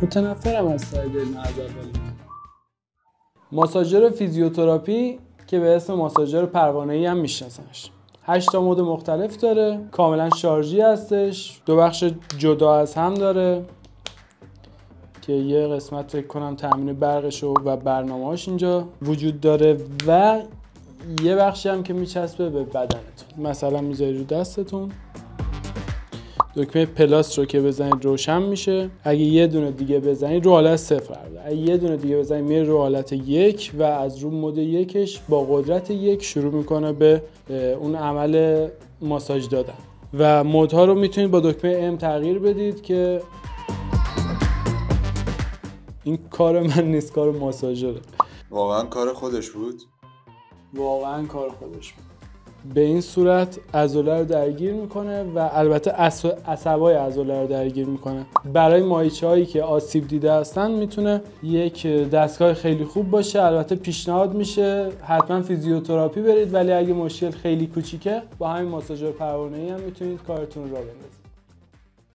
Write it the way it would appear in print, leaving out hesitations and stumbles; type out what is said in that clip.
متنفرم از ساید علم از اول. ماساژور فیزیوتراپی که به اسم ماساژور پروانه‌ای هم میشناسنش. 8 تا مود مختلف داره، کاملا شارژی هستش، 2 بخش جدا از هم داره که یه قسمت فکر کنم تامین برقش و برنامه‌اش اینجا وجود داره و یه بخشی هم که میچسبه به بدنتون. مثلا میذاری رو دستتون، دکمه پلاس رو که بزنید روشن میشه. اگه یه دونه دیگه بزنید رو حالت 0 قرار داره. اگه یه دونه دیگه بزنید میره رو حالت 1 و از رو مود 1ش با قدرت 1 شروع میکنه به اون عمل ماساژ دادن و مودها رو میتونید با دکمه M تغییر بدید که این کار من نیست، کار ماساژوره. واقعا کار خودش بود؟ واقعا کار خودش بود. به این صورت عضله رو درگیر میکنه و البته عصبای عضله رو درگیر میکنه. برای ماهیچه‌هایی که آسیب دیده هستن میتونه یک دستگاه خیلی خوب باشه. البته پیشنهاد میشه حتما فیزیوتراپی برید، ولی اگه مشکل خیلی کوچیکه با همین ماساژور پروانه‌ای هم میتونید کارتون رو راه بندازید.